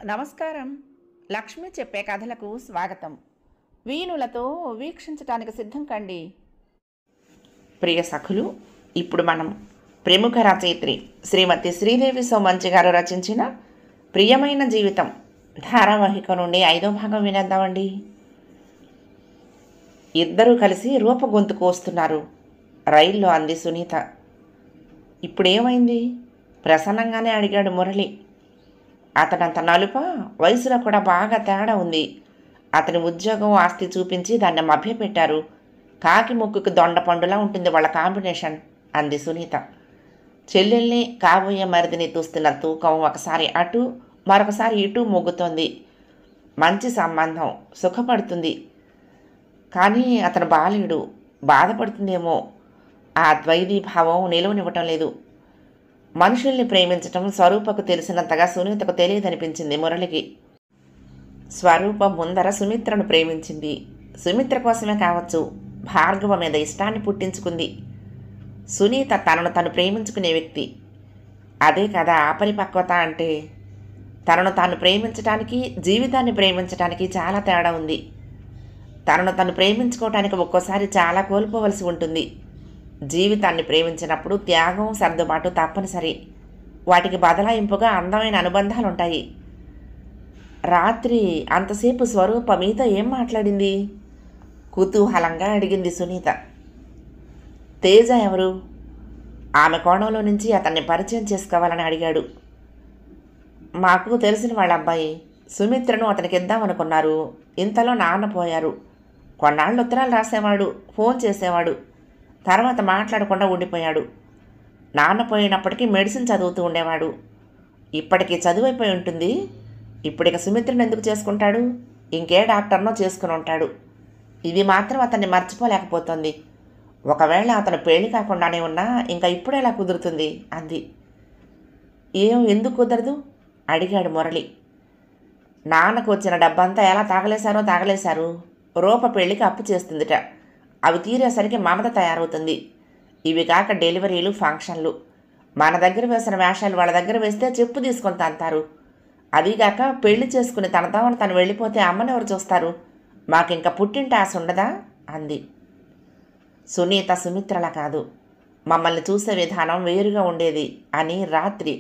నమస్కారం. లక్ష్మి చెప్పే కథలకు స్వాగతం. వీణులతో వీక్షించటానికి సిద్ధం కండి. ప్రియ సఖులు, ఇప్పుడు మనం ప్రముఖ రచయిత్రి శ్రీమతి శ్రీదేవి సోమంచి గారు రచించిన ప్రియమైన జీవితం ధారావాహిక నుండి 5వ భాగం వినేద్దామండి. ఇద్దరూ కలిసి రూప గొంతు కోస్తున్నారు. రైల్లో అంది సునీత. ఇప్పుడేమైంది? ప్రసన్నంగానే అడిగాడు మురళి. అతడంత నలుప, వయసులో కూడా బాగా తేడా ఉంది. అతని ఉద్యోగం ఆస్తి చూపించి దాన్ని మభ్యపెట్టారు. కాకి ముక్కుకి దొండపండులా ఉంటుంది వాళ్ళ కాంబినేషన్ అంది సునీత. చెల్లెల్ని కాబోయే మరిదిని చూస్తున్న తూకం ఒకసారి అటు మరొకసారి ఇటు మొగ్గుతోంది. మంచి సంబంధం, సుఖపడుతుంది. కానీ అతను బాలేడు, బాధపడుతుందేమో. ఆ ద్వైధీభావం నిలువనివ్వటం లేదు. మనుషుల్ని ప్రేమించటం స్వరూపకు తెలిసినంతగా సునీతకు తెలియదనిపించింది మురళికి. స్వరూప ముందర సుమిత్రను ప్రేమించింది. సుమిత్ర కోసమే కావచ్చు, భార్గవ మీద ఇష్టాన్ని పుట్టించుకుంది. సునీత తనను తను ప్రేమించుకునే వ్యక్తి. అదే కదా అపరిపక్వత అంటే. తనను తాను ప్రేమించటానికి, జీవితాన్ని ప్రేమించటానికి చాలా తేడా ఉంది. తనను తను ప్రేమించుకోవటానికి ఒక్కోసారి చాలా కోల్పోవలసి ఉంటుంది. జీవితాన్ని ప్రేమించినప్పుడు త్యాగం, సర్దుబాటు తప్పనిసరి. వాటికి బదలాయింపుగా అందమైన అనుబంధాలుంటాయి. రాత్రి అంతసేపు స్వరూప మీతో ఏం మాట్లాడింది? కుతూహలంగా అడిగింది సునీత. తేజ ఎవరు? ఆమె కోణంలో నుంచి అతన్ని పరిచయం చేసుకోవాలని అడిగాడు. మాకు తెలిసిన వాళ్ళ అబ్బాయి. సుమిత్రను అతనికి ఇద్దామనుకున్నారు. ఇంతలో నాన్న పోయారు. కొన్నాళ్ళు ఉత్తరాలు రాసేవాడు, ఫోన్ చేసేవాడు. తర్వాత మాట్లాడకుండా ఉండిపోయాడు. నాన్న పోయినప్పటికీ మెడిసిన్ చదువుతూ ఉండేవాడు. ఇప్పటికీ చదువైపోయి ఉంటుంది. ఇప్పటిక సుమిత్రను ఎందుకు చేసుకుంటాడు? ఇంకే డాక్టర్నో చేసుకుని ఉంటాడు. ఇది మాత్రం అతన్ని మర్చిపోలేకపోతుంది. ఒకవేళ అతను పెళ్లి కాకుండానే ఉన్నా ఇంకా ఇప్పుడెలా కుదురుతుంది అంది. ఎందుకు కుదరదు అడిగాడు మురళి. నాన్నకు వచ్చిన డబ్బంతా ఎలా తాగలేశారు. రూప పెళ్లికి అప్పు చేస్తుందిట. అవి తీరేసరికి మమత తయారవుతుంది. ఇవి కాక డెలివరీలు, ఫంక్షన్లు. మన దగ్గర వేసిన వేషాలు వాళ్ళ దగ్గర వేస్తే చెప్పు తీసుకొని తంతారు. అదీగాక పెళ్లి చేసుకుని తనతో తను వెళ్ళిపోతే అమ్మనెవరు చూస్తారు? మాకింక పుట్టింటి ఆశ ఉండదా అంది. సునీత సుమిత్రలా కాదు, మమ్మల్ని చూసే విధానం వేరుగా ఉండేది అని రాత్రి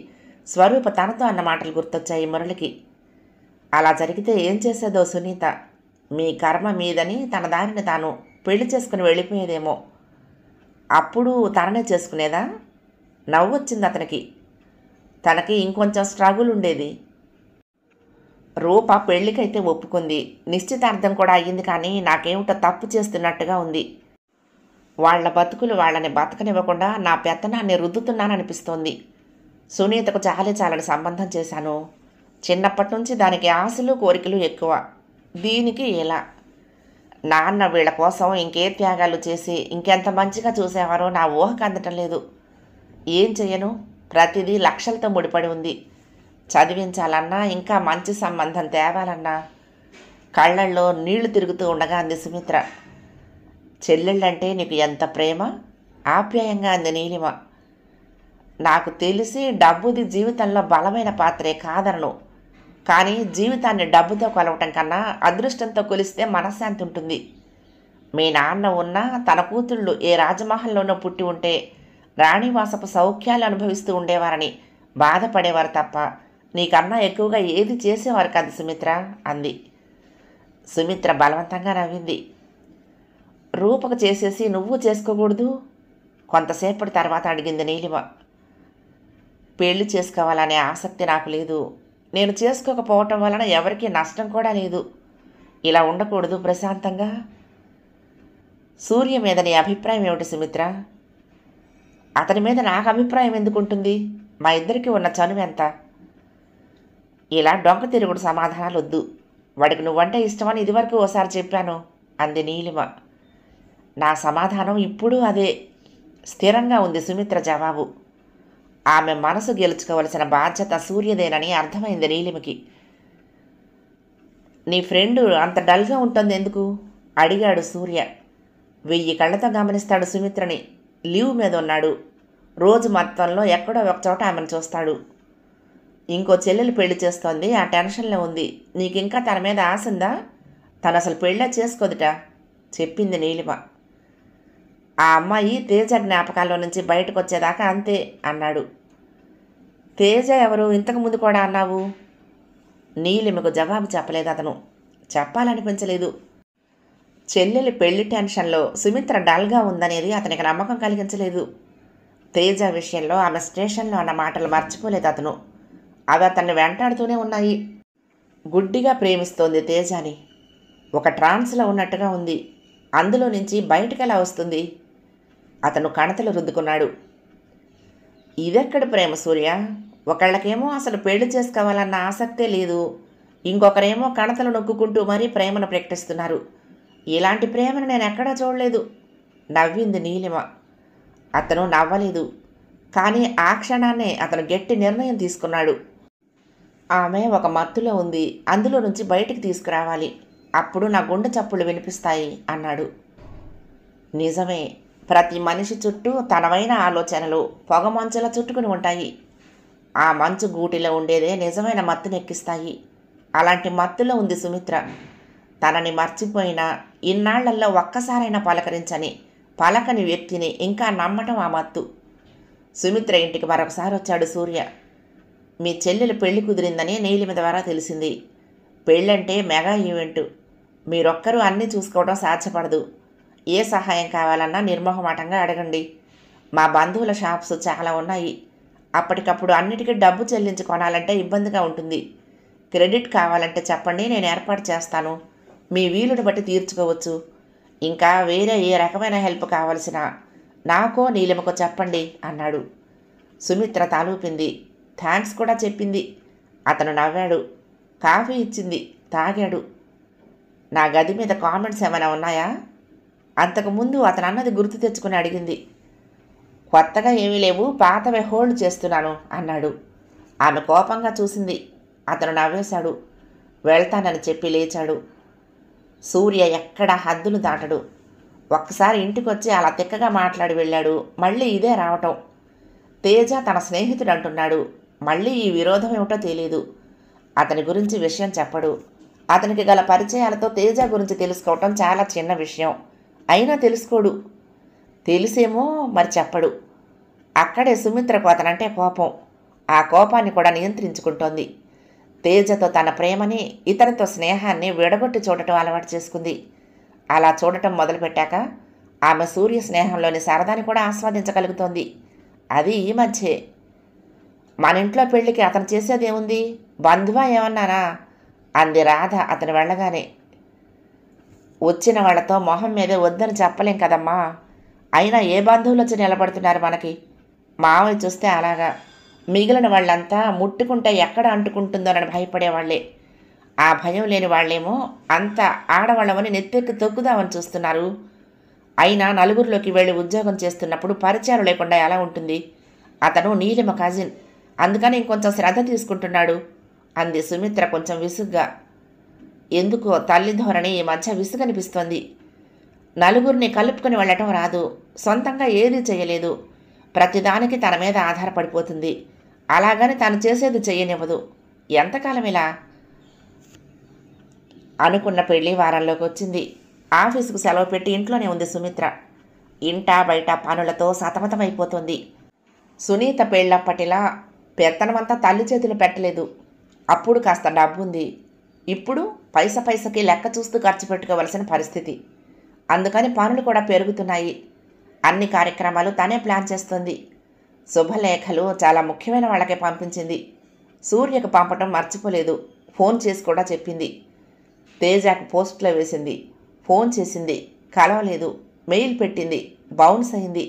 స్వరూప తనతో అన్న మాటలు గుర్తొచ్చాయి మురళికి. అలా జరిగితే ఏం చేసేదో సునీత. మీ కర్మ మీదని తన దారిని తాను పెళ్లి చేసుకుని వెళ్ళిపోయేదేమో. అప్పుడు తననే చేసుకునేదా? నవ్వొచ్చింది అతనికి. తనకి ఇంకొంచెం స్ట్రగుల్ ఉండేది. రూప పెళ్లికైతే ఒప్పుకుంది. నిశ్చితార్థం కూడా అయ్యింది. కానీ నాకేమిటో తప్పు చేస్తున్నట్టుగా ఉంది. వాళ్ల బతుకులు వాళ్ళని బతకనివ్వకుండా నా పెత్తనాన్ని రుద్దుతున్నాననిపిస్తోంది. సునీతకు చాలని సంబంధం చేశాను. చిన్నప్పటి నుంచి దానికి ఆశలు, కోరికలు ఎక్కువ. దీనికి ఇలా. నాన్న వీళ్ళ కోసం ఇంకే త్యాగాలు చేసి ఇంకెంత మంచిగా చూసేవారో నా ఊహకు అందటం లేదు. ఏం చెయ్యను? ప్రతిదీ లక్షలతో ముడిపడి ఉంది. చదివించాలన్నా, ఇంకా మంచి సంబంధం తేవాలన్నా. కళ్ళల్లో నీళ్లు తిరుగుతూ ఉండగా అంది సుమిత్ర. చెల్లెళ్ళంటే నీకు ఎంత ప్రేమ, ఆప్యాయంగా అంది నీలిమ. నాకు తెలిసి డబ్బుది జీవితంలో బలమైన పాత్రే కాదనను. కానీ జీవితాన్ని డబ్బుతో కొలవటం కన్నా అదృష్టంతో కొలిస్తే మనశ్శాంతి ఉంటుంది. మీ నాన్న ఉన్నా తన కూతుళ్ళు ఏ రాజమహల్లోనో పుట్టి ఉంటే రాణివాసపు సౌఖ్యాలు అనుభవిస్తూ ఉండేవారని బాధపడేవారు తప్ప నీకన్నా ఎక్కువగా ఏది చేసేవారు కాదు సుమిత్ర అంది. సుమిత్ర బలవంతంగా నవ్వింది. రూపకు చేసేసి నువ్వు చేసుకోకూడదు? కొంతసేపటి తర్వాత అడిగింది నీలిమ. పెళ్లి చేసుకోవాలనే ఆసక్తి నాకు లేదు. నేను చేసుకోకపోవటం వలన ఎవరికీ నష్టం కూడా లేదు. ఇలా ఉండకూడదు ప్రశాంతంగా. సూర్య మీద నీ అభిప్రాయం ఏమిటి సుమిత్ర? అతని మీద నాకు అభిప్రాయం ఎందుకుంటుంది? మా ఇద్దరికి ఉన్న చనువు ఎంత? ఇలా డొంక తిరుగుడు సమాధానాలు వద్దు. వాడికి నువ్వంటే ఇష్టమని ఇదివరకు ఓసారి చెప్పాను అంది నీలిమ. నా సమాధానం ఇప్పుడు అదే. స్థిరంగా ఉంది సుమిత్ర జవాబు. ఆమె మనసు గెలుచుకోవలసిన బాధ్యత సూర్యదేనని అర్థమైంది నీలిమకి. నీ ఫ్రెండ్ అంత డల్గా ఉంటుంది ఎందుకు అడిగాడు సూర్య. 1000 కళ్ళతో గమనిస్తాడు సుమిత్రని. లీవ్ మీద ఉన్నాడు. రోజు మొత్తంలో ఎక్కడో ఒకచోట ఆమెను చూస్తాడు. ఇంకో చెల్లెలు పెళ్లి చేస్తోంది, ఆ టెన్షన్లో ఉంది. నీకింకా తన మీద ఆశ ఉందా? తను అసలు పెళ్ళే చేసుకోదుట చెప్పింది నీలిమ. ఆ అమ్మాయి తేజ జ్ఞాపకాల్లో నుంచి బయటకు వచ్చేదాకా అంతే అన్నాడు. తేజ ఎవరు? ఇంతకుముందు కూడా అన్నావు. నీలిమకు జవాబు చెప్పలేదు అతను. చెప్పాలనిపించలేదు. చెల్లెలి పెళ్లి టెన్షన్లో సుమిత్ర డల్గా ఉందనేది అతనికి నమ్మకం కలిగించలేదు. తేజ విషయంలో ఆమె స్టేషన్లో అన్న మాటలు మర్చిపోలేదు అతను. అవి అతన్ని వెంటాడుతూనే ఉన్నాయి. గుడ్డిగా ప్రేమిస్తోంది తేజాని. ఒక ట్రాన్స్లో ఉన్నట్టుగా ఉంది. అందులో నుంచి బయటకెలా వస్తుంది? అతను కణతలు రుద్దుకున్నాడు. ఇదెక్కడ ప్రేమ సూర్య? ఒకళ్ళకేమో అసలు పెళ్లి చేసుకోవాలన్న ఆసక్తే లేదు, ఇంకొకరేమో కణతలు నొక్కుంటూ మరీ ప్రేమను ప్రకటిస్తున్నారు. ఇలాంటి ప్రేమను నేను ఎక్కడా చూడలేదు. నవ్వింది నీలిమ. అతను నవ్వలేదు. కానీ ఆ క్షణాన్నే అతను గట్టి నిర్ణయం తీసుకున్నాడు. ఆమె ఒక మత్తులో ఉంది, అందులో నుంచి బయటికి తీసుకురావాలి. అప్పుడు నా గుండె చప్పుళ్ళు వినిపిస్తాయి అన్నాడు. నిజమే, ప్రతి మనిషి చుట్టూ తనవైన ఆలోచనలు పొగమంచులా చుట్టుకుని ఉంటాయి. ఆ మంచు గూటిలో ఉండేదే నిజమైన మత్తునెక్కిస్తాయి. అలాంటి మత్తులో ఉంది సుమిత్ర. తనని మర్చిపోయినా ఇన్నాళ్లలో ఒక్కసారైనా పలకని వ్యక్తిని ఇంకా నమ్మటం ఆ మత్తు. సుమిత్ర ఇంటికి మరొకసారి వచ్చాడు సూర్య. మీ చెల్లెలు పెళ్లి కుదిరిందని నీలిమ ద్వారా తెలిసింది. పెళ్ళంటే మెగా ఈవెంటు. మీరొక్కరూ అన్నీ చూసుకోవడం సాధ్యపడదు. ఏ సహాయం కావాలన్నా నిర్మోహమాటంగా అడగండి. మా బంధువుల షాప్స్ చాలా ఉన్నాయి. అప్పటికప్పుడు అన్నిటికీ డబ్బు చెల్లించి కొనాలంటే ఇబ్బందిగా ఉంటుంది. క్రెడిట్ కావాలంటే చెప్పండి, నేను ఏర్పాటు చేస్తాను. మీ వీలుని బట్టి తీర్చుకోవచ్చు. ఇంకా వేరే ఏ రకమైన హెల్ప్ కావలసినా నాకో నీలిమకో చెప్పండి అన్నాడు. సుమిత్ర తాలూపింది. థ్యాంక్స్ కూడా చెప్పింది. అతను నవ్వాడు. కాఫీ ఇచ్చింది, తాగాడు. నా గది మీద కామెంట్స్ ఏమైనా ఉన్నాయా? అంతకుముందు అతను అన్నది గుర్తు తెచ్చుకుని అడిగింది. కొత్తగా ఏమీ లేవు, పాతవే హోల్డ్ చేస్తున్నాను అన్నాడు. ఆమె కోపంగా చూసింది. అతను నవ్వేశాడు. వెళ్తానని చెప్పి లేచాడు. సూర్య ఎక్కడా హద్దులు దాటడు. ఒక్కసారి ఇంటికొచ్చి అలా తిక్కగా మాట్లాడి వెళ్ళాడు. మళ్ళీ ఇదే రావటం. తేజ తన స్నేహితుడు అంటున్నాడు. మళ్ళీ ఈ విరోధం ఏమిటో తెలియదు. అతని గురించి విషయం చెప్పడు. అతనికి గల పరిచయాలతో తేజ గురించి తెలుసుకోవటం చాలా చిన్న విషయం. అయినా తెలుసుకోడు. తెలిసేమో మరి చెప్పడు. అక్కడే సుమిత్రకు అతనంటే కోపం. ఆ కోపాన్ని కూడా నియంత్రించుకుంటోంది. తేజతో తన ప్రేమని, ఇతనితో స్నేహాన్ని విడగొట్టి చూడటం అలవాటు చేసుకుంది. అలా చూడటం మొదలుపెట్టాక ఆమె సూర్య స్నేహంలోని సరదాని కూడా ఆస్వాదించగలుగుతోంది. అది ఈ మధ్యే. మన ఇంట్లో పెళ్లికి అతను చేసేదేముంది? బంధువా ఏమన్నానా? అంది రాధ అతను వెళ్ళగానే. వచ్చిన వాళ్లతో మొహం మీదే వద్దని చెప్పలేం కదమ్మా. అయినా ఏ బంధువులు వచ్చి నిలబడుతున్నారు మనకి? మావయ్య చూస్తే అలాగా. మిగిలిన వాళ్ళంతా ముట్టుకుంటే ఎక్కడ అంటుకుంటుందోనని భయపడేవాళ్లే. ఆ భయం లేని వాళ్ళేమో అంత ఆడవాళ్ళమని నెత్తెక్కి తొక్కుదామని చూస్తున్నారు. అయినా నలుగురిలోకి వెళ్ళి ఉద్యోగం చేస్తున్నప్పుడు పరిచయాలు లేకుండా ఎలా ఉంటుంది? అతను నీలిమ కజిన్, అందుకని ఇంకొంచెం శ్రద్ధ తీసుకుంటున్నాడు అంది సుమిత్ర కొంచెం విసుగ్గా. ఎందుకో తల్లి ధోరణి ఈ మధ్య విసుగనిపిస్తోంది. నలుగురిని కలుపుకొని వెళ్ళటం రాదు. సొంతంగా ఏదీ చేయలేదు. ప్రతిదానికి తన మీద ఆధారపడిపోతుంది. అలాగని తను చేసేది చెయ్యనివ్వదు. ఎంతకాలం ఇలా? అనుకున్న పెళ్లి వారంలోకి వచ్చింది. ఆఫీసుకు సెలవు పెట్టి ఇంట్లోనే ఉంది సుమిత్ర. ఇంటా బయట పనులతో సతమతమైపోతుంది. సునీత పెళ్ళప్పటిలా పెత్తనమంతా తల్లి చేతులు పెట్టలేదు. అప్పుడు కాస్త డబ్బుంది. ఇప్పుడు పైసకి లెక్క చూస్తూ ఖర్చు పెట్టుకోవలసిన పరిస్థితి. అందుకని పనులు కూడా పెరుగుతున్నాయి. అన్ని కార్యక్రమాలు తనే ప్లాన్ చేస్తుంది. శుభలేఖలు చాలా ముఖ్యమైన వాళ్ళకే పంపించింది. సూర్యకు పంపటం మర్చిపోలేదు. ఫోన్ చేసి కూడా చెప్పింది. తేజకు పోస్ట్లో వేసింది. ఫోన్ చేసింది, కలవలేదు. మెయిల్ పెట్టింది, బౌన్స్ అయింది.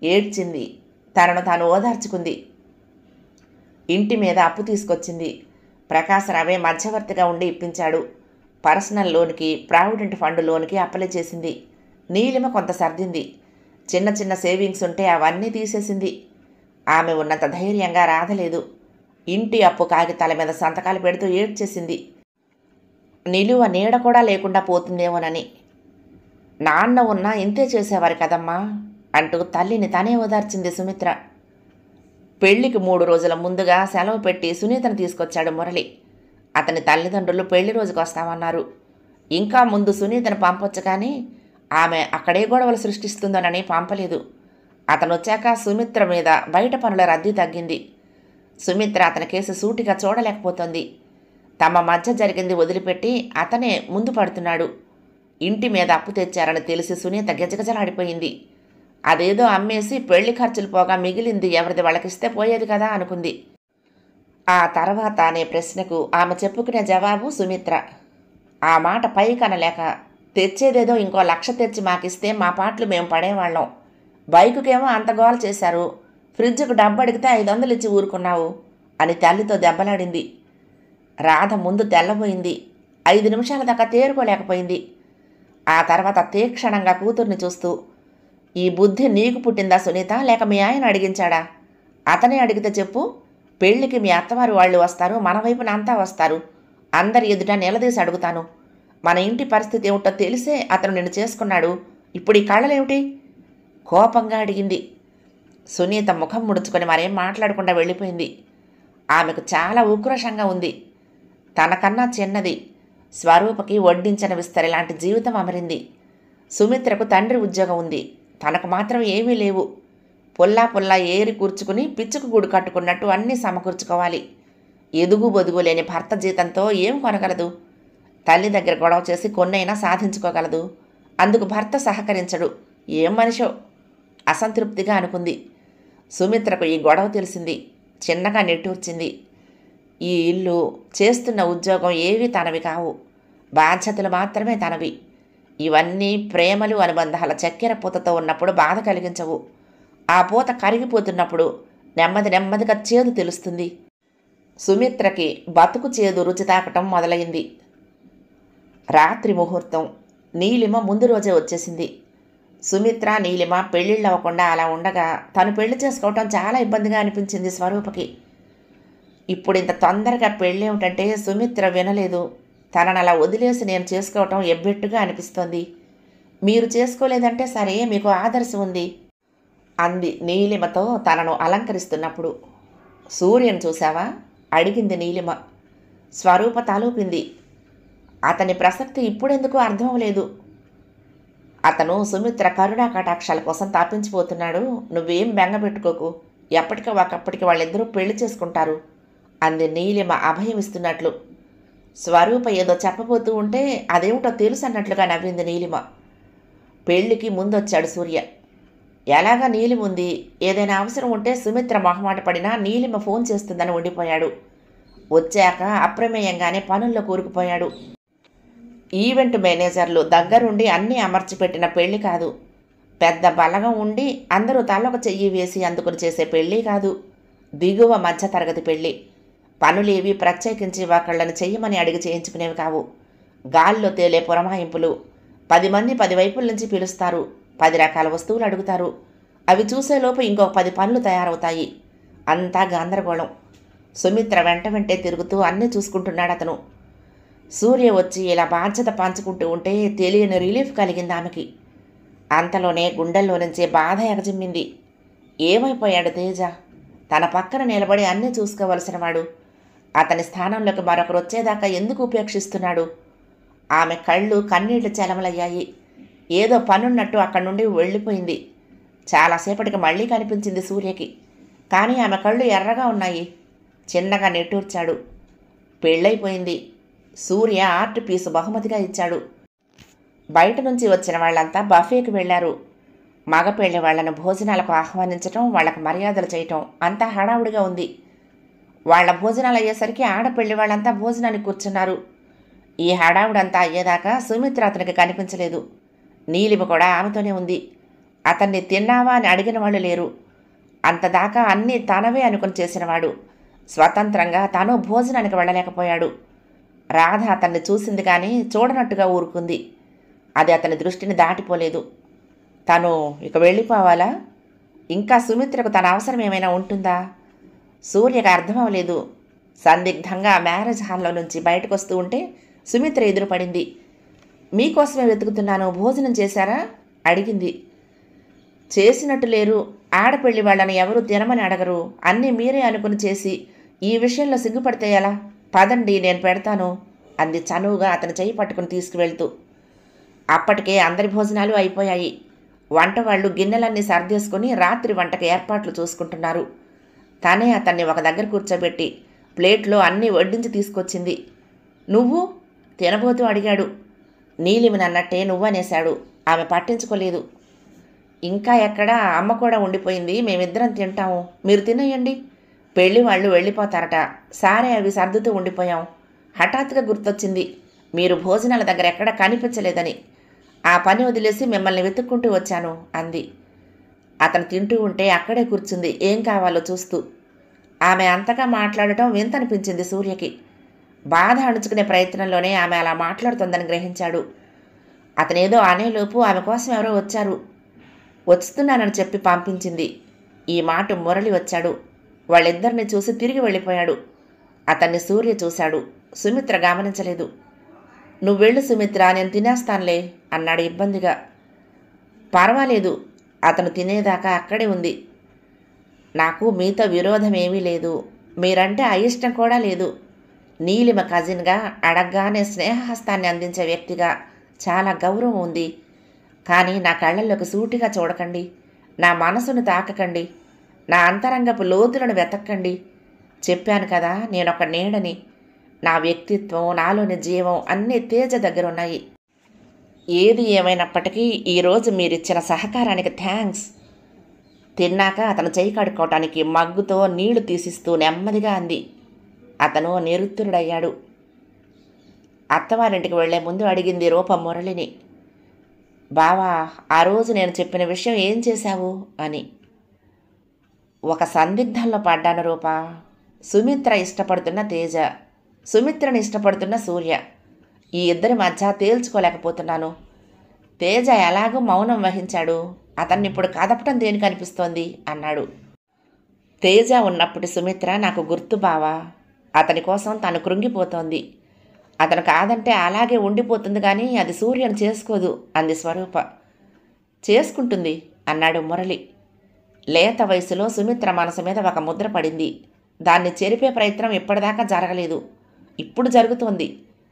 ఏడ్చింది. తనను తాను ఓదార్చుకుంది. ఇంటి మీద అప్పు తీసుకొచ్చింది. ప్రకాశరావే మధ్యవర్తిగా ఉండి ఇప్పించాడు. పర్సనల్ లోన్కి, ప్రావిడెంట్ ఫండ్ లోన్కి అప్లై చేసింది. నీలిమ కొంత సర్దింది. చిన్న చిన్న సేవింగ్స్ ఉంటే అవన్నీ తీసేసింది. ఆమె ఉన్నంత ధైర్యంగా రాధలేదు. ఇంటి అప్పు కాగితాల మీద సంతకాలు పెడుతూ ఏడ్చేసింది. నిలువ నీడ కూడా లేకుండా పోతుందేమోనని. నాన్న ఉన్నా ఇంతే చేసేవారు కదమ్మా అంటూ తల్లిని తనే ఓదార్చింది సుమిత్ర. పెళ్లికి 3 రోజుల ముందుగా సెలవు పెట్టి సునీతను తీసుకొచ్చాడు మురళి. అతని తల్లిదండ్రులు పెళ్లి రోజుకు వస్తామన్నారు. ఇంకా ముందు సునీతను పంపొచ్చు కానీ ఆమె అక్కడే గొడవలు సృష్టిస్తుందోనని పంపలేదు. అతనొచ్చాక సుమిత్ర మీద బయట పనుల రద్దీ తగ్గింది. సుమిత్ర అతని కేసు సూటిగా చూడలేకపోతోంది. తమ మధ్య జరిగింది వదిలిపెట్టి అతనే ముందు పడుతున్నాడు. ఇంటి మీద అప్పు తెచ్చారని తెలిసి సునీత గజగజలాడిపోయింది. అదేదో అమ్మేసి పెళ్లి ఖర్చులు పోగా మిగిలింది ఎవరిది వాళ్ళకిస్తే పోయేది కదా అనుకుంది. ఆ తర్వాత అనే ప్రశ్నకు ఆమె చెప్పుకునే జవాబు సుమిత్ర. ఆ మాట పైకనలేక, తెచ్చేదేదో ఇంకో 1,00,000 తెచ్చి మాకిస్తే మా పాటలు మేము పడేవాళ్ళం. బైకుకేమో అంత గోల చేశారు, ఫ్రిడ్జ్కు డబ్బు అడిగితే 500 ఇచ్చి ఊరుకున్నావు అని తల్లితో దెబ్బలాడింది. రాధ ముందు తెల్లబోయింది. 5 నిమిషాల దాకా తేరుకోలేకపోయింది. ఆ తర్వాత తీక్షణంగా కూతుర్ని చూస్తూ, ఈ బుద్ధి నీకు పుట్టిందా సునీత, లేక మీ ఆయన అడిగించాడా? అతనే అడిగితే చెప్పు. పెళ్లికి మీ అత్తవారు వాళ్ళు వస్తారు, మన వైపున అంతా వస్తారు. అందరి ఎదుట నిలదీసి అడుగుతాను. మన ఇంటి పరిస్థితి ఏమిటో తెలిసే అతను నిన్ను చేసుకున్నాడు. ఇప్పుడు ఈ కళ్ళలేమిటి? కోపంగా అడిగింది. సునీత ముఖం ముడుచుకొని మరేం మాట్లాడకుండా వెళ్ళిపోయింది. ఆమెకు చాలా ఉక్రోషంగా ఉంది. తనకన్నా చిన్నది స్వరూపకి వడ్డించిన విస్తరి లాంటి జీవితం అమరింది. సుమిత్రకు తండ్రి ఉద్యోగం ఉంది, తనకు మాత్రం ఏమీ లేవు. పుల్లా ఏరి కూర్చుకుని పిచ్చుకు గూడు కట్టుకున్నట్టు అన్నీ సమకూర్చుకోవాలి. ఎదుగు బొదుగు లేని భర్త జీతంతో ఏం కొనగలదు? తల్లి దగ్గర గొడవ చేసి కొన్నైనా సాధించుకోగలదు. అందుకు భర్త సహకరించడు. ఏం మనిషో అసంతృప్తిగా అనుకుంది. సుమిత్రకు ఈ గొడవ తెలిసింది. చిన్నగా నిట్టూర్చింది. ఈ ఇల్లు, చేస్తున్న ఉద్యోగం ఏవీ తనవి కావు, బాధ్యతలు మాత్రమే తనవి. ఇవన్నీ ప్రేమలు అనుబంధాల చక్కెర పూతతో ఉన్నప్పుడు బాధ కలిగించవు. ఆ పూత కరిగిపోతున్నప్పుడు నెమ్మదిగా చేదు తెలుస్తుంది. సుమిత్రకి బతుకు చేదు రుచి తాకటం మొదలైంది. రాత్రి ముహూర్తం. నీలిమ ముందు రోజే వచ్చేసింది. సుమిత్ర, నీలిమ పెళ్ళిళ్ళు అవ్వకుండా అలా ఉండగా తను పెళ్లి చేసుకోవటం చాలా ఇబ్బందిగా అనిపించింది స్వరూపకి. ఇప్పుడు ఇంత తొందరగా పెళ్ళేమిటంటే సుమిత్ర వినలేదు. తనను అలా వదిలేసి నేను చేసుకోవటం ఎబ్బెట్టుగా అనిపిస్తోంది. మీరు చేసుకోలేదంటే సరే, మీకు ఆదర్శం ఉంది అంది నీలిమతో తనను అలంకరిస్తున్నప్పుడు. సూర్యను చూశావా అడిగింది నీలిమ. స్వరూప తలూపింది. అతని ప్రసక్తి ఇప్పుడెందుకు అర్థం లేదు. అతను సుమిత్ర కరుణా కటాక్షాల కోసం తాపించిపోతున్నాడు. నువ్వేం బెంగపెట్టుకోకు, ఎప్పటికో ఒకప్పటికి వాళ్ళిద్దరూ పెళ్లి చేసుకుంటారు అంది నీలిమ అభయం ఇస్తున్నట్లు. స్వరూప ఏదో చెప్పబోతూ ఉంటే అదేమిటో తెలుసు అన్నట్లుగా నవ్వింది నీలిమ. పెళ్లికి ముందొచ్చాడు సూర్య. ఎలాగా నీలిమ ఉంది, ఏదైనా అవసరం ఉంటే సుమిత్ర మొహమాట పడినా నీలిమ ఫోన్ చేస్తుందని ఉండిపోయాడు. వచ్చాక అప్రమేయంగానే పనుల్లో కూరుకుపోయాడు. ఈవెంట్ మేనేజర్లు దగ్గరుండి అన్నీ అమర్చిపెట్టిన పెళ్లి కాదు. పెద్ద బలగం ఉండి అందరూ తలొక చెయ్యి వేసి అందుకుని చేసే పెళ్ళి కాదు. దిగువ మధ్యతరగతి పెళ్ళి. పనులేవి ప్రత్యేకించి ఒకళ్ళని చెయ్యమని అడిగి చేయించుకునేవి కావు. గాల్లో తేలే పురమాయింపులు. 10 మంది 10 వైపుల నుంచి పిలుస్తారు. 10 రకాల వస్తువులు అడుగుతారు. అవి చూసేలోపు ఇంకొక 10 పనులు తయారవుతాయి. అంతా గందరగోళం. సుమిత్ర వెంటే తిరుగుతూ అన్నీ చూసుకుంటున్నాడు అతను. సూర్య వచ్చి ఇలా బాధ్యత పంచుకుంటూ ఉంటే తెలియని రిలీఫ్ కలిగింది ఆమెకి. అంతలోనే గుండెల్లో నుంచే బాధ ఎగజిమ్మింది. ఏమైపోయాడు తేజ? తన పక్కన నిలబడి అన్నీ చూసుకోవలసిన వాడు అతని స్థానంలోకి మరొకరు వచ్చేదాకా ఎందుకు ఉపేక్షిస్తున్నాడు? ఆమె కళ్ళు కన్నీళ్లు చెలమలయ్యాయి. ఏదో పనున్నట్టు అక్కడి నుండి వెళ్ళిపోయింది. చాలాసేపటికి మళ్ళీ కనిపించింది సూర్యకి. కానీ ఆమె కళ్ళు ఎర్రగా ఉన్నాయి. చిన్నగా నిట్టూర్చాడు. పెళ్ళైపోయింది. సూర్య ఆర్ట్ పీసు బహుమతిగా ఇచ్చాడు. బయట నుంచి వచ్చిన వాళ్ళంతా బఫేకి వెళ్లారు. మగ పెళ్లి వాళ్లను భోజనాలకు ఆహ్వానించటం, వాళ్లకు మర్యాదలు చేయటం అంతా హడావుడిగా ఉంది. వాళ్ల భోజనాలు అయ్యేసరికి ఆడపెళ్లి వాళ్ళంతా భోజనానికి కూర్చున్నారు. ఈ హడావుడంతా అయ్యేదాకా సుమిత్ర అతనికి కనిపించలేదు. నీలిమ కూడా ఆమెతోనే ఉంది. అతన్ని తిన్నావా అని అడిగిన వాళ్ళు లేరు. అంతదాకా అన్నీ తనవే అనుకుని చేసినవాడు స్వతంత్రంగా తాను భోజనానికి వెళ్ళలేకపోయాడు. రాధ అతన్ని చూసింది కానీ చూడనట్టుగా ఊరుకుంది. అది అతని దృష్టిని దాటిపోలేదు. తను ఇక వెళ్ళిపోవాలా? ఇంకా సుమిత్రకు తన అవసరం ఏమైనా ఉంటుందా? సూర్యకు అర్థం అవ్వలేదు. సందిగ్ధంగా మ్యారేజ్ హాల్లో నుంచి బయటకు వస్తూ ఉంటే సుమిత్ర ఎదురుపడింది. మీకోసమే వెతుకుతున్నాను, భోజనం చేశారా అడిగింది. చేసినట్టు లేరు, ఆడపెళ్లి వాళ్ళని ఎవరూ తినమని అడగరు, అన్నీ మీరే అనుకుని చేసి ఈ విషయంలో సిగ్గుపడితే ఎలా? పదండి, నేను పెడతాను అంది చనువుగా అతని చెయ్యి పట్టుకుని తీసుకువెళ్తూ. అప్పటికే అందరి భోజనాలు అయిపోయాయి. వంట వాళ్ళు గిన్నెలన్నీ సర్దేసుకుని రాత్రి వంటకి ఏర్పాట్లు చూసుకుంటున్నారు. తనే అతన్ని ఒక దగ్గర కూర్చోబెట్టి ప్లేట్లో అన్నీ వడ్డించి తీసుకొచ్చింది. నువ్వు తినబోతూ అడిగాడు. నీలిమనన్నట్టే నువ్వనేశాడు. ఆమె పట్టించుకోలేదు. ఇంకా ఎక్కడా, అమ్మ కూడా ఉండిపోయింది, మేమిద్దరం తింటాము, మీరు తినేయండి. పెళ్లి వాళ్ళు వెళ్ళిపోతారట, సారే అవి సర్దుతూ ఉండిపోయాం. హఠాత్తుగా గుర్తొచ్చింది మీరు భోజనాల దగ్గర ఎక్కడా కనిపించలేదని. ఆ పని వదిలేసి మిమ్మల్ని వెతుక్కుంటూ వచ్చాను అంది. అతను తింటూ ఉంటే అక్కడే కూర్చుంది, ఏం కావాలో చూస్తూ. ఆమె అంతగా మాట్లాడటం వింతనిపించింది సూర్యకి. బాధ అణుచుకునే ప్రయత్నంలోనే ఆమె అలా మాట్లాడుతోందని గ్రహించాడు. అతనేదో అనేలోపు ఆమె కోసం ఎవరో వచ్చారు. వస్తున్నానని చెప్పి పంపించింది. ఈ మాట మురళి వచ్చాడు. వాళ్ళిద్దరిని చూసి తిరిగి వెళ్ళిపోయాడు. అతన్ని సూర్య చూశాడు. సుమిత్ర గమనించలేదు. నువ్వెళ్ళు సుమిత్ర, నేను తినేస్తానులే అన్నాడు ఇబ్బందిగా. పర్వాలేదు, అతను తినేదాకా అక్కడే ఉంది. నాకు మీతో విరోధమేమీ లేదు, మీరంటే అయిష్టం కూడా లేదు. నీలిమ కజిన్గా అడగ్గానే స్నేహహస్తాన్ని అందించే వ్యక్తిగా చాలా గౌరవం ఉంది. కానీ నా కళ్ళల్లోకి సూటిగా చూడకండి, నా మనసును తాకకండి, నా అంతరంగపు లోతులను వెతక్కండి. చెప్పాను కదా, నేనొక నీడని. నా వ్యక్తిత్వం, నాలోని జీవం అన్నీ తేజ దగ్గరున్నాయి. ఏది ఏమైనప్పటికీ ఈరోజు మీరిచ్చిన సహకారానికి థ్యాంక్స్. తిన్నాక అతను చేయి కడుక్కోవటానికి మగ్గుతో నీళ్లు తీసిస్తూ నెమ్మదిగా అంది. అతను నిరుత్తరుడయ్యాడు. అత్తవారింటికి వెళ్లే ముందు అడిగింది రూప మురళిని. బావా, ఆ రోజు నేను చెప్పిన విషయం ఏం చేశావు అని. ఒక సందిగ్ధంలో పడ్డాను రూపా. సుమిత్ర ఇష్టపడుతున్న తేజ, సుమిత్రని ఇష్టపడుతున్న సూర్య, ఈ ఇద్దరి మధ్య తేల్చుకోలేకపోతున్నాను. తేజ ఎలాగూ మౌనం వహించాడు, అతన్ని ఇప్పుడు కదపటం దేనికి అనిపిస్తోంది అన్నాడు. తేజ ఉన్నప్పుడు సుమిత్ర నాకు గుర్తు బావా. అతని కోసం తను కృంగిపోతోంది. అతను కాదంటే అలాగే ఉండిపోతుంది, కానీ అది సూర్యను చేసుకోదు అంది స్వరూప. చేసుకుంటుంది అన్నాడు మురళి. లేత వయసులో సుమిత్ర మనసు మీద ఒక ముద్ర పడింది. దాన్ని చెరిపే ప్రయత్నం ఇప్పటిదాకా జరగలేదు, ఇప్పుడు జరుగుతోంది.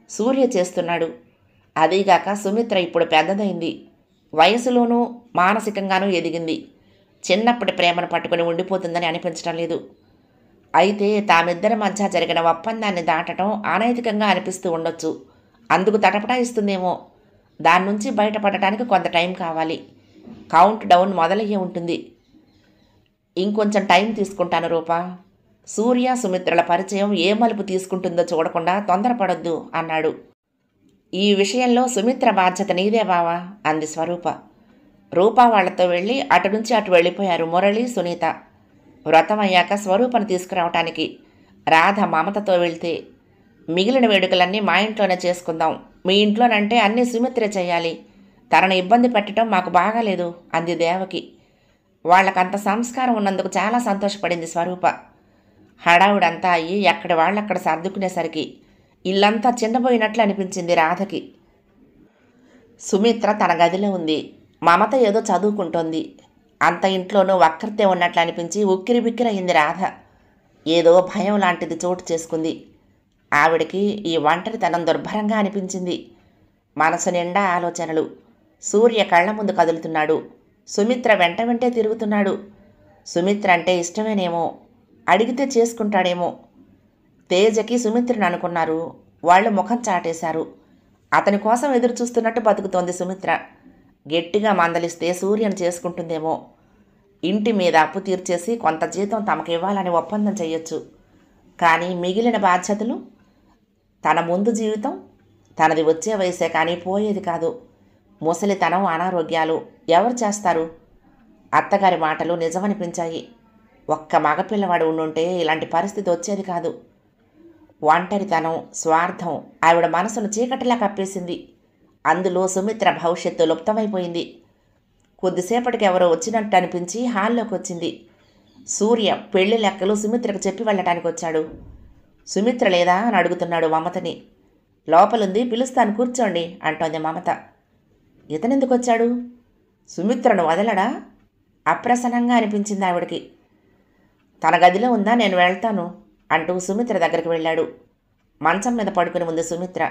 సూర్య చేస్తున్నాడు. అదీగాక సుమిత్ర ఇప్పుడు పెద్దదైంది, వయసులోనూ మానసికంగానూ ఎదిగింది. చిన్నప్పటి ప్రేమను పట్టుకుని ఉండిపోతుందని అనిపించడం లేదు. అయితే తామిద్దరి మధ్య జరిగిన ఒప్పందాన్ని దాటడం అనైతికంగా అనిపిస్తూ ఉండొచ్చు. అందుకు తటపటాయిస్తుందేమో. దాని నుంచి బయటపడటానికి కొంత టైం కావాలి. కౌంట్ డౌన్ మొదలయ్యే ఉంటుంది. ఇంకొంచెం టైం తీసుకుంటాను రూపా. సూర్య సుమిత్రల పరిచయం ఏ మలుపు తీసుకుంటుందో చూడకుండా తొందరపడొద్దు అన్నాడు. ఈ విషయంలో సుమిత్ర బాధ్యత నీదే బావా అంది స్వరూప. రూపా వాళ్లతో వెళ్ళి అటు నుంచి అటు వెళ్ళిపోయారు మురళి, సునీత. వ్రతం అయ్యాక స్వరూపను తీసుకురావటానికి రాధ మమతతో వెళ్తే, మిగిలిన వేడుకలన్నీ మా ఇంట్లోనే చేసుకుందాం, మీ ఇంట్లోనంటే అన్నీ సుమిత్రే చేయాలి, తనను ఇబ్బంది పెట్టడం మాకు బాగాలేదు అంది దేవకి. వాళ్ళకంత సంస్కారం ఉన్నందుకు చాలా సంతోషపడింది స్వరూప. హడావుడంతా అయ్యి ఎక్కడి వాళ్ళక్కడ సర్దుకునేసరికి ఇల్లంతా చిన్నపోయినట్లు అనిపించింది రాధకి. సుమిత్ర తన గదిలో ఉంది. మమత ఏదో చదువుకుంటోంది. అంత ఇంట్లోనూ ఒక్కరితే ఉన్నట్లు అనిపించి ఉక్కిరి బిక్కిరయింది రాధ. ఏదో భయం లాంటిది చోటు చేసుకుంది. ఆవిడికి ఈ ఒంటరితనం దుర్భరంగా అనిపించింది. మనసు నిండా ఆలోచనలు. సూర్య కళ్ల ముందు కదులుతున్నాడు. సుమిత్ర వెంట వెంటే తిరుగుతున్నాడు. సుమిత్ర అంటే ఇష్టమేనేమో, అడిగితే చేసుకుంటాడేమో. తేజకి సుమిత్రను అనుకున్నారు. వాళ్ళు ముఖం చాటేశారు. అతని కోసం ఎదురు చూస్తున్నట్టు బతుకుతోంది సుమిత్ర. గట్టిగా మందలిస్తే సూర్యను చేసుకుంటుందేమో. ఇంటి మీద అప్పు తీర్చేసి కొంత జీతం తమకు ఇవ్వాలని ఒప్పందం చేయొచ్చు. కానీ మిగిలిన బాధ్యతలు, తన ముందు జీవితం, తనది వచ్చే వయసే కానీ పోయేది కాదు. ముసలితనం, అనారోగ్యాలు ఎవరు చేస్తారు? అత్తగారి మాటలు నిజమనిపించాయి. ఒక్క మగపిల్లవాడు ఉండుంటే ఇలాంటి పరిస్థితి వచ్చేది కాదు. ఒంటరితనం, స్వార్థం ఆవిడ మనసును చీకటిలా కప్పేసింది. అందులో సుమిత్ర భవిష్యత్తు లుప్తమైపోయింది. కొద్దిసేపటికి ఎవరో వచ్చినట్టు అనిపించి హాల్లోకి వచ్చింది. సూర్య పెళ్లి లెక్కలు సుమిత్రకు చెప్పి వెళ్ళటానికి వచ్చాడు. సుమిత్ర లేదా అని అడుగుతున్నాడు మమతని. లోపలుంది, పిలుస్తాను కూర్చోండి అంటోంది మమత. ఇతనెందుకు వచ్చాడు? సుమిత్రను వదలడా? అప్రసన్నంగా అనిపించింది ఆవిడకి. తన గదిలో ఉందా, నేను వెళ్తాను అంటూ సుమిత్ర దగ్గరికి వెళ్ళాడు. మంచం మీద పడుకుని ఉంది సుమిత్ర.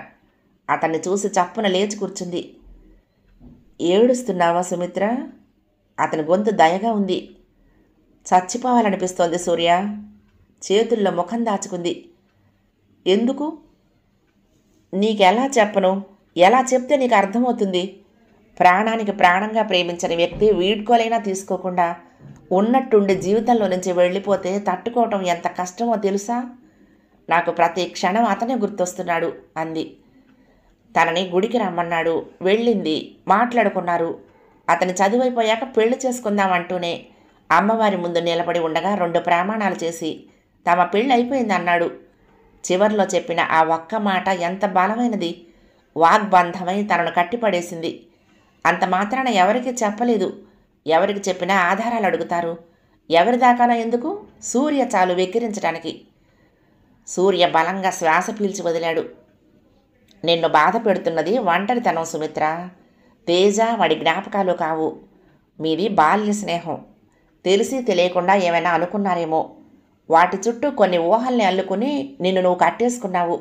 అతన్ని చూసి చప్పున లేచి కూర్చుంది. ఏడుస్తున్నావా సుమిత్ర? అతని గొంతు దయగా ఉంది. చచ్చిపోవాలనిపిస్తోంది సూర్య. చేతుల్లో ముఖం దాచుకుంది. ఎందుకు? నీకెలా చెప్పను? ఎలా చెప్తే నీకు అర్థమవుతుంది? ప్రాణానికి ప్రాణంగా ప్రేమించిన వ్యక్తి వీడ్కోలైనా తీసుకోకుండా ఉన్నట్టుండి జీవితంలో నుంచి వెళ్ళిపోతే తట్టుకోవటం ఎంత కష్టమో తెలుసా? నాకు ప్రతి క్షణం అతనే గుర్తొస్తున్నాడు అంది. తనని గుడికి రమ్మన్నాడు. వెళ్ళింది. మాట్లాడుకున్నారు. అతని చదువైపోయాక పెళ్లి చేసుకుందామంటూనే అమ్మవారి ముందు నిలబడి ఉండగా 2 ప్రమాణాలు చేసి తమ పెళ్ళి అయిపోయింది అన్నాడు. చివర్లో చెప్పిన ఆ ఒక్క మాట ఎంత బలమైనది. వాగ్బంధమై తనను కట్టిపడేసింది. అంత మాత్రాన ఎవరికి చెప్పలేదు. ఎవరికి చెప్పినా ఆధారాలు అడుగుతారు. ఎవరి దాకానో ఎందుకు? సూర్య చాలు వెక్కిరించడానికి. సూర్య బలంగా శ్వాస పీల్చి వదిలాడు. నిన్ను బాధ పెడుతున్నది ఒంటరితనం సుమిత్ర. తేజ వాడి జ్ఞాపకాలు కావు. మీది బాల్య స్నేహం. తెలిసి తెలియకుండా ఏమైనా అనుకున్నారేమో. వాటి చుట్టూ కొన్ని ఊహల్ని అల్లుకుని నిన్ను నువ్వు కట్టేసుకున్నావు.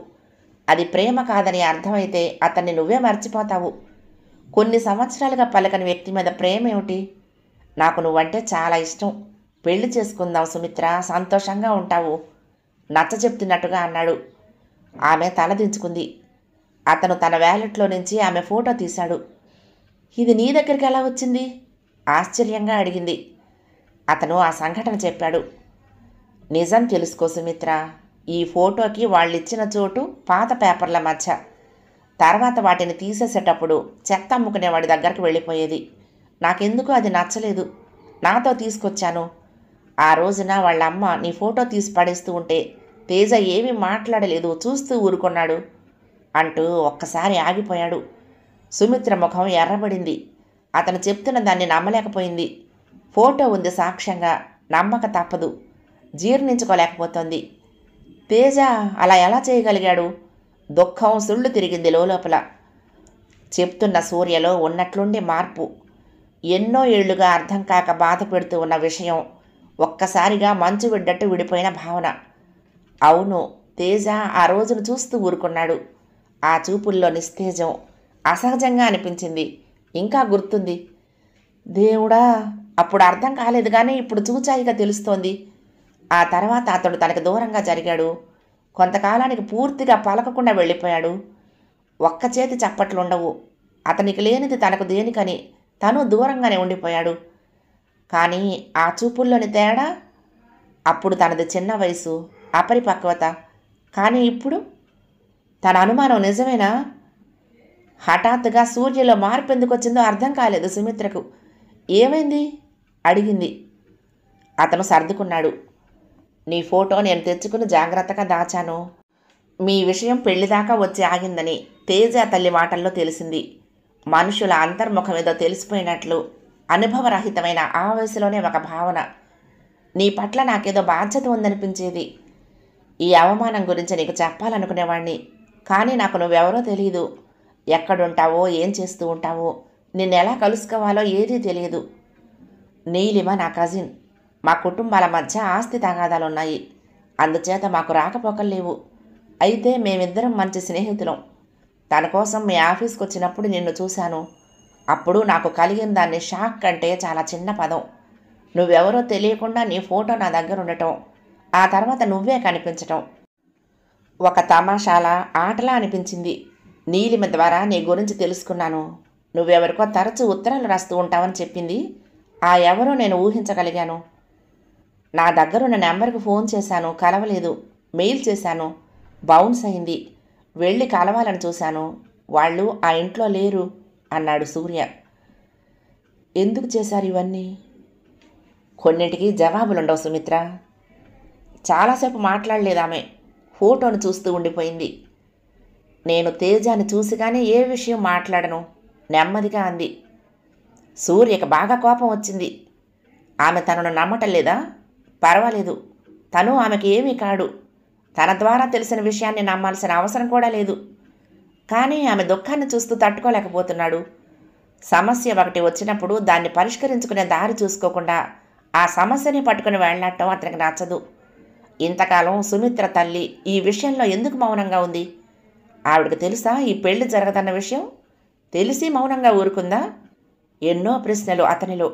అది ప్రేమ కాదని అర్థమైతే అతన్ని నువ్వే మర్చిపోతావు. కొన్ని సంవత్సరాలుగా పలకని వ్యక్తి మీద ప్రేమ ఏమిటి? నాకు నువ్వంటే చాలా ఇష్టం. పెళ్లి చేసుకుందాం సుమిత్ర, సంతోషంగా ఉంటావు నచ్చ చెప్తున్నట్టుగా అన్నాడు. ఆమె తలదించుకుంది. అతను తన వ్యాలెట్లో నుంచి ఆమె ఫోటో తీశాడు. ఇది నీ దగ్గరికి ఎలా వచ్చింది? ఆశ్చర్యంగా అడిగింది. అతను ఆ సంఘటన చెప్పాడు. నిజం తెలుసుకో సుమిత్ర. ఈ ఫోటోకి వాళ్ళిచ్చిన చోటు పాత పేపర్ల మధ్య. తర్వాత వాటిని తీసేసేటప్పుడు చెత్త అమ్ముకునేవాడి దగ్గరకు వెళ్ళిపోయేది. నాకెందుకు అది నచ్చలేదు. నాతో తీసుకొచ్చాను. ఆ రోజున వాళ్ళమ్మ నీ ఫోటో తీసి పడేస్తూ ఉంటే తేజ ఏమీ మాట్లాడలేదు, చూస్తూ ఊరుకున్నాడు అంటూ ఒక్కసారి ఆగిపోయాడు. సుమిత్ర ముఖం ఎర్రబడింది. అతను చెప్తున్న దాన్ని నమ్మలేకపోయింది. ఫోటో ఉంది సాక్ష్యంగా. నమ్మక తప్పదు. జీర్ణించుకోలేకపోతోంది. తేజ అలా ఎలా చేయగలిగాడు? దుఃఖం సుళ్ళు తిరిగింది లోపల. చెప్తున్న సూర్యలో ఉన్నట్లుండి మార్పు. ఎన్నో ఏళ్లుగా అర్థం కాక బాధ పెడుతూ ఉన్న విషయం ఒక్కసారిగా మంచు విడ్డట్టు విడిపోయిన భావన. అవును, తేజ ఆ రోజును చూస్తూ ఊరుకున్నాడు. ఆ చూపుల్లో నిస్తేజం అసహజంగా అనిపించింది. ఇంకా గుర్తుంది. దేవుడా, అప్పుడు అర్థం కాలేదు కానీ ఇప్పుడు చూచాయిగా తెలుస్తోంది. ఆ తర్వాత అతడు తనకు దూరంగా జరిగాడు. కొంతకాలానికి పూర్తిగా పలకకుండా వెళ్ళిపోయాడు. ఒక్క చేతి చప్పట్లుండవు. అతనికి లేనిది తనకు దేనికని తను దూరంగానే ఉండిపోయాడు. కానీ ఆ చూపుల్లోని తేడా? అప్పుడు తనది చిన్న వయసు, అపరిపక్వత. కానీ ఇప్పుడు తన అనుమానం నిజమేనా? హఠాత్తుగా సూర్యలో మార్పు ఎందుకు వచ్చిందో అర్థం కాలేదు సుమిత్రకు. ఏమైంది అడిగింది. అతను సర్దుకున్నాడు. నీ ఫోటో నేను తెచ్చుకుని జాగ్రత్తగా దాచాను. మీ విషయం పెళ్లిదాకా వచ్చి ఆగిందని తేజ తల్లి మాటల్లో తెలిసింది. మనుషుల అంతర్ముఖమేదో తెలిసిపోయినట్లు అనుభవరహితమైన ఆ వయసులోనే ఒక భావన. నీ పట్ల నాకేదో బాధ్యత ఉందనిపించేది. ఈ అవమానం గురించి నీకు చెప్పాలనుకునేవాణ్ణి. కానీ నాకు నువ్వెవరో తెలియదు. ఎక్కడుంటావో, ఏం చేస్తూ ఉంటావో, నిన్నెలా కలుసుకోవాలో ఏదీ తెలియదు. నీలిమ నా కజిన్. మా కుటుంబాల మధ్య ఆస్తి తగాదాలున్నాయి. అందుచేత మాకు రాకపోకలు. అయితే మేమిద్దరం మంచి స్నేహితులం. తన కోసం మీ ఆఫీస్కి వచ్చినప్పుడు నిన్ను చూశాను. అప్పుడు నాకు కలిగిన దాన్ని షాక్ అంటే చాలా చిన్న పదం. నువ్వెవరో తెలియకుండా నీ ఫోటో నా దగ్గర ఉండటం, ఆ తర్వాత నువ్వే కనిపించటం ఒక తమాషాలా, ఆటలా అనిపించింది. నీలిమ ద్వారా నీ గురించి తెలుసుకున్నాను. నువ్వెవరికో తరచూ ఉత్తరాలు రాస్తూ ఉంటావని చెప్పింది. ఆ ఎవరో నేను ఊహించగలిగాను. నా దగ్గరున్న నెంబర్కి ఫోన్ చేశాను, కలవలేదు. మెయిల్ చేశాను, బౌన్స్ అయింది. వెళ్ళి కలవాలని చూశాను, వాళ్ళు ఆ ఇంట్లో లేరు అన్నాడు సూర్య. ఎందుకు చేశారు ఇవన్నీ? కొన్నింటికి జవాబులుండవు సుమిత్ర. చాలాసేపు మాట్లాడలేదామె. ఫోటోను చూస్తూ ఉండిపోయింది. నేను తేజాన్ని చూసి కానీ ఏ విషయం మాట్లాడను నెమ్మదిగా అంది. సూర్యకి బాగా కోపం వచ్చింది. ఆమె తనను నమ్మటం లేదా? పర్వాలేదు, తను ఆమెకి ఏమీ కాడు. తన ద్వారా తెలిసిన విషయాన్ని నమ్మాల్సిన అవసరం కూడా లేదు. కానీ ఆమె దుఃఖాన్ని చూస్తూ తట్టుకోలేకపోతున్నాడు. సమస్య ఒకటి వచ్చినప్పుడు దాన్ని పరిష్కరించుకునే దారి చూసుకోకుండా ఆ సమస్యని పట్టుకుని వెళ్ళటం అతనికి నచ్చదు. ఇంతకాలం సుమిత్ర తల్లి ఈ విషయంలో ఎందుకు మౌనంగా ఉంది? ఆవిడకు తెలుసా ఈ పెళ్లి జరగదన్న విషయం? తెలిసి మౌనంగా ఊరుకుందా? ఎన్నో ప్రశ్నలు అతనిలో.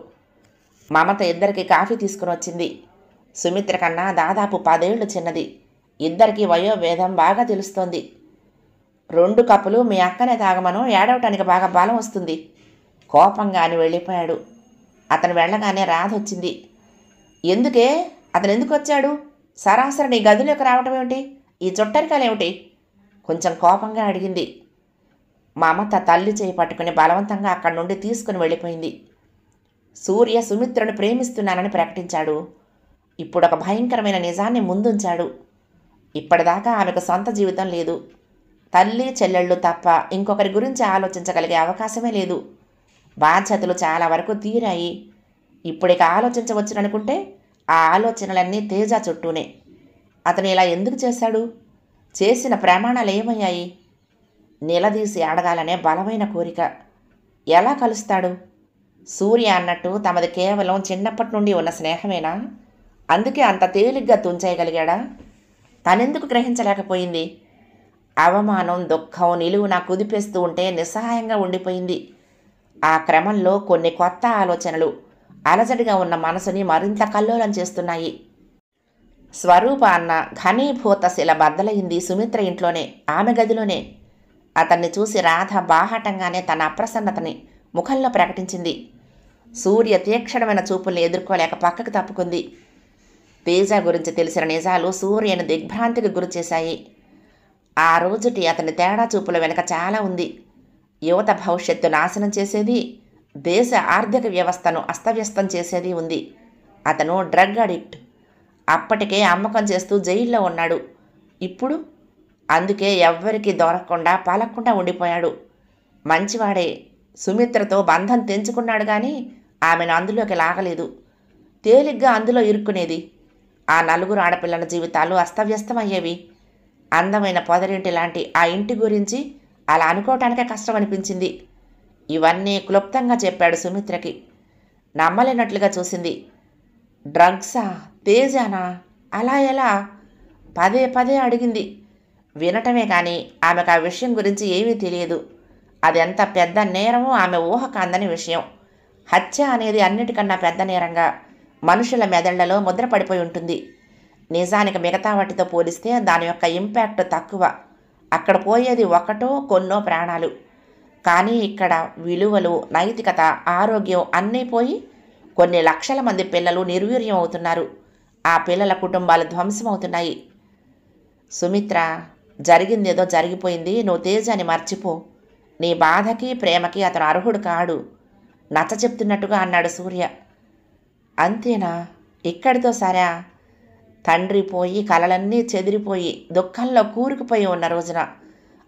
మమత ఇద్దరికి కాఫీ తీసుకుని వచ్చింది. సుమిత్ర కన్నా దాదాపు 10 ఏళ్లు చిన్నది. ఇద్దరికి వయోభేదం బాగా తెలుస్తోంది. 2 కప్పులు మీ అక్కనే తాగమను, ఏడవటానికి బాగా బలం వస్తుంది. కోపంగా అని వెళ్ళిపోయాడు. అతను వెళ్ళగానే రాధ వచ్చింది. ఎందుకే? అతను ఎందుకు వచ్చాడు? సరాసరి నీ గదిలోకి రావటం ఏమిటి? ఈ చుట్టరికాలేమిటి? కొంచెం కోపంగా అడిగింది. మమత తల్లి చేయి పట్టుకుని బలవంతంగా అక్కడి నుండి తీసుకుని వెళ్ళిపోయింది. సూర్య సుమిత్రను ప్రేమిస్తున్నానని ప్రకటించాడు. ఇప్పుడు ఒక భయంకరమైన నిజాన్ని ముందుంచాడు. ఇప్పటిదాకా ఆమెకు సొంత జీవితం లేదు. తల్లి చెల్లెళ్ళు తప్ప ఇంకొకరి గురించి ఆలోచించగలిగే అవకాశమే లేదు. బాధ్యతలు చాలా వరకు తీరాయి. ఇప్పుడిక ఆలోచించవచ్చుననుకుంటే ఆ ఆలోచనలన్నీ తేజ చుట్టూనే. అతను ఇలా ఎందుకు చేశాడు? చేసిన ప్రమాణాలు ఏమయ్యాయి? నిలదీసి అడగాలనే బలమైన కోరిక. ఎలా కలుస్తాడు? సూర్య అన్నట్టు తమది కేవలం చిన్నప్పటి నుండి ఉన్న స్నేహమేనా? అందుకే అంత తేలిగ్గా తుంచేయగలిగాడా? తనెందుకు గ్రహించలేకపోయింది? అవమానం, దుఃఖం నిలువునా కుదిపేస్తూ ఉంటే నిస్సహాయంగా ఉండిపోయింది. ఆ క్రమంలో కొన్ని కొత్త ఆలోచనలు అలజడిగా ఉన్న మనసుని మరింత కల్లోలం చేస్తున్నాయి. స్వరూప అన్న ఘనీభూత శిల బద్దలైంది సుమిత్ర ఇంట్లోనే, ఆమె గదిలోనే. అతన్ని చూసి రాధ బాహాటంగానే తన అప్రసన్నతని ముఖంలో ప్రకటించింది. సూర్య తీక్షణమైన చూపుల్ని ఎదుర్కోలేక పక్కకు తప్పుకుంది. తేజ గురించి తెలిసిన నిజాలు సూర్యను దిగ్భ్రాంతికి గురిచేశాయి. ఆ రోజుటి అతని తేడా చూపుల వెనుక చాలా ఉంది. యువత భవిష్యత్తు నాశనం చేసేది, దేశ ఆర్థిక వ్యవస్థను అస్తవ్యస్తం చేసేది ఉంది. అతను డ్రగ్ అడిక్ట్. అప్పటికే అమ్మకం చేస్తూ జైల్లో ఉన్నాడు. ఇప్పుడు అందుకే ఎవ్వరికీ దొరకకుండా పలక్కుండా ఉండిపోయాడు. మంచివాడే. సుమిత్రతో బంధం తెంచుకున్నాడు కానీ ఆమెను అందులోకి లాగలేదు. తేలిగ్గా అందులో ఇరుక్కునేది. ఆ 4 ఆడపిల్లల జీవితాలు అస్తవ్యస్తమయ్యేవి. అందమైన పొదరింటి లాంటి ఆ ఇంటి గురించి అలా అనుకోవటానికే కష్టం అనిపించింది. ఇవన్నీ క్లుప్తంగా చెప్పాడు సుమిత్రకి. నమ్మలేనట్లుగా చూసింది. డ్రగ్సా? తేజానా? అలా ఎలా? పదే పదే అడిగింది. వినటమే కానీ ఆమెకు ఆ విషయం గురించి ఏమీ తెలియదు. అది ఎంత పెద్ద నేరమో ఆమె ఊహ కాందని విషయం. హత్య అనేది అన్నిటికన్నా పెద్ద నేరంగా మనుషుల మెదళ్లలో ముద్రపడిపోయి ఉంటుంది. నిజానికి మిగతా వాటితో పోలిస్తే దాని యొక్క ఇంపాక్ట్ తక్కువ. అక్కడ పోయేది ఒకటో కొన్నో ప్రాణాలు. కానీ ఇక్కడ విలువలు, నైతికత, ఆరోగ్యం అన్నీ పోయి కొన్ని లక్షల మంది పిల్లలు నిర్వీర్యం అవుతున్నారు. ఆ పిల్లల కుటుంబాలు ధ్వంసమవుతున్నాయి. సుమిత్ర, జరిగిందేదో జరిగిపోయింది. నువ్వు తేజాని మర్చిపో. నీ బాధకి ప్రేమకి అతను అర్హుడు కాడు. నచ్చ చెప్తున్నట్టుగా అన్నాడు సూర్య. అంతేనా? ఇక్కడితో సరా? తండ్రి పోయి కలలన్నీ చెదిరిపోయి దుఃఖంలో కూరుకుపోయి ఉన్న రోజున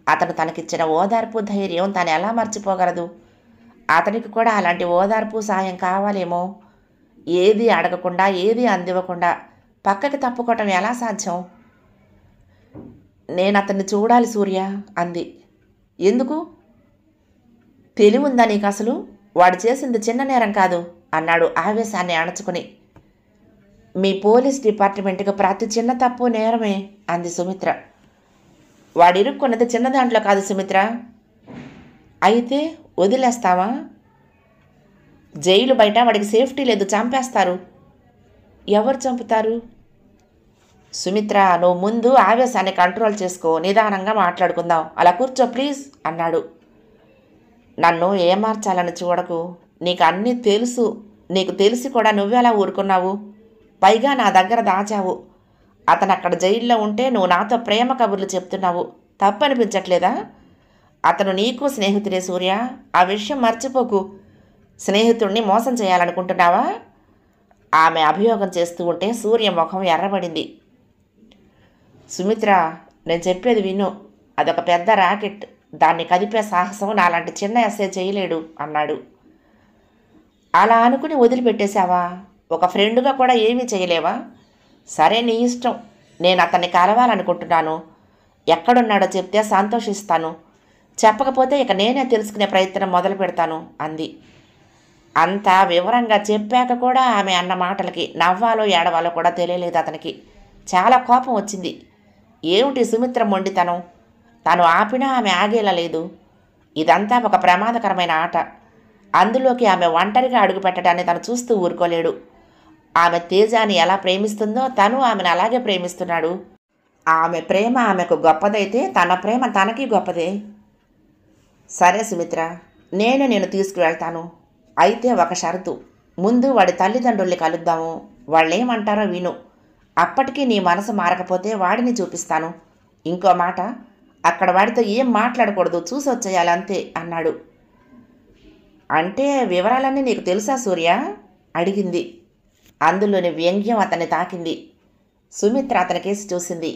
అతను తనకిచ్చిన ఓదార్పు, ధైర్యం తను ఎలా మర్చిపోగలదు? అతనికి కూడా అలాంటి ఓదార్పు, సాయం కావాలేమో. ఏది అడగకుండా, ఏది అందివ్వకుండా పక్కకి తప్పుకోవటం ఎలా సాధ్యం? నేను అతన్ని చూడాలి సూర్య అంది. ఎందుకు? తెలివుందా నీకు అసలు? వాడు చేసింది చిన్న నేరం కాదు అన్నాడు ఆవేశాన్ని అణచుకుని. మీ పోలీస్ డిపార్ట్మెంట్కి ప్రతి చిన్న తప్పు నేరమే అంది సుమిత్ర. వాడిరుక్కున్నది చిన్న దాంట్లో కాదు సుమిత్ర. అయితే వదిలేస్తావా? జైలు బయట వాడికి సేఫ్టీ లేదు, చంపేస్తారు. ఎవరు చంపుతారు? సుమిత్ర, నువ్వు ముందు ఆవేశాన్ని కంట్రోల్ చేసుకో, నిదానంగా మాట్లాడుకుందాం. అలా కూర్చో ప్లీజ్ అన్నాడు. నన్ను ఏమార్చాలని చూడకు. నీకు అన్నీ తెలుసు. నీకు తెలిసి కూడా నువ్వెలా ఊరుకున్నావు? పైగా నా దగ్గర దాచావు. అతను అక్కడ జైల్లో ఉంటే నువ్వు నాతో ప్రేమ కబుర్లు చెప్తున్నావు. తప్పనిపించట్లేదా? అతను నీకు స్నేహితుడే సూర్య. ఆ విషయం మర్చిపోకు. స్నేహితుడిని మోసం చేయాలనుకుంటున్నావా? ఆమె అభియోగం చేస్తూ ఉంటే సూర్య ముఖం ఎర్రబడింది. సుమిత్ర, నేను చెప్పేది విను. అదొక పెద్ద ర్యాకెట్. దాన్ని కదిపే సాహసం నాలాంటి చిన్న ఎస్ఏ చేయలేడు అన్నాడు. అలా అనుకుని వదిలిపెట్టేశావా? ఒక ఫ్రెండ్గా కూడా ఏమీ చేయలేవా? సరే, నీ ఇష్టం. నేను అతన్ని కలవాలనుకుంటున్నాను. ఎక్కడున్నాడో చెప్తే సంతోషిస్తాను. చెప్పకపోతే ఇక నేనే తెలుసుకునే ప్రయత్నం మొదలు పెడతాను అంది. అంతా వివరంగా చెప్పాక కూడా ఆమె అన్న మాటలకి నవ్వాలో ఏడవాలో కూడా తెలియలేదు అతనికి. చాలా కోపం వచ్చింది. ఏమిటి సుమిత్ర మొండితనం? తను ఆపినా ఆమె ఆగేలా లేదు. ఇదంతా ఒక ప్రమాదకరమైన ఆట. అందులోకి ఆమె ఒంటరిగా అడుగుపెట్టడాన్ని తను చూస్తూ ఊరుకోలేడు. ఆమె తేజాని ఎలా ప్రేమిస్తుందో తను ఆమెను అలాగే ప్రేమిస్తున్నాడు. ఆమె ప్రేమ ఆమెకు గొప్పదైతే తన ప్రేమ తనకి గొప్పదే. సరే సుమిత్ర, నేను తీసుకువెళ్తాను. అయితే ఒక షరతు. ముందు వాడి తల్లిదండ్రుల్ని కలుద్దాము. వాళ్ళేమంటారో విను. అప్పటికీ నీ మనసు మారకపోతే వాడిని చూపిస్తాను. ఇంకో మాట, అక్కడ వాడితో ఏం మాట్లాడకూడదు, చూసి వచ్చేయాలి అంతే అన్నాడు. అంటే వివరాలన్నీ నీకు తెలుసా సూర్య? అడిగింది. అందులోని వ్యంగ్యం అతన్ని తాకింది. సుమిత్ర అతని కేసి చూసింది.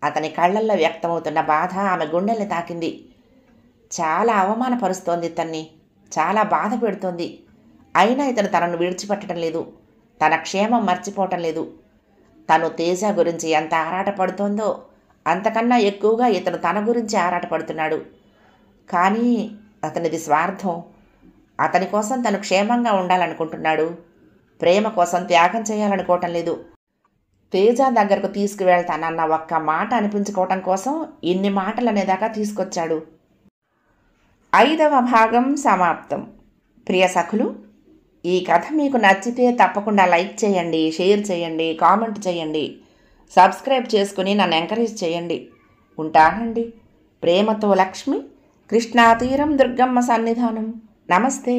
అతని కళ్ళల్లో వ్యక్తమవుతున్న బాధ ఆమె గుండెల్ని తాకింది. చాలా అవమానపరుస్తోంది ఇతన్ని, చాలా బాధ పెడుతోంది. అయినా ఇతను తనను విడిచిపెట్టడం లేదు, తన క్షేమం మర్చిపోవటం లేదు. తను తేజ గురించి ఎంత ఆరాటపడుతోందో అంతకన్నా ఎక్కువగా ఇతను తన గురించి ఆరాటపడుతున్నాడు. కానీ అతనిది స్వార్థం. అతని కోసం తను క్షేమంగా ఉండాలనుకుంటున్నాడు. ప్రేమ కోసం త్యాగం చేయాలనుకోవటం లేదు. తేజ దగ్గరకు తీసుకువెళ్తానన్న ఒక్క మాట అనిపించుకోవటం కోసం ఇన్ని మాటలు అనేదాకా తీసుకొచ్చాడు. 5వ భాగం సమాప్తం. ప్రియ సఖులు, ఈ కథ మీకు నచ్చితే తప్పకుండా లైక్ చేయండి, షేర్ చేయండి, కామెంట్ చేయండి, సబ్స్క్రైబ్ చేసుకుని నన్ను ఎంకరేజ్ చేయండి. ఉంటానండి. ప్రేమతో లక్ష్మి, కృష్ణాతీరం దుర్గమ్మ సన్నిధానం. నమస్తే.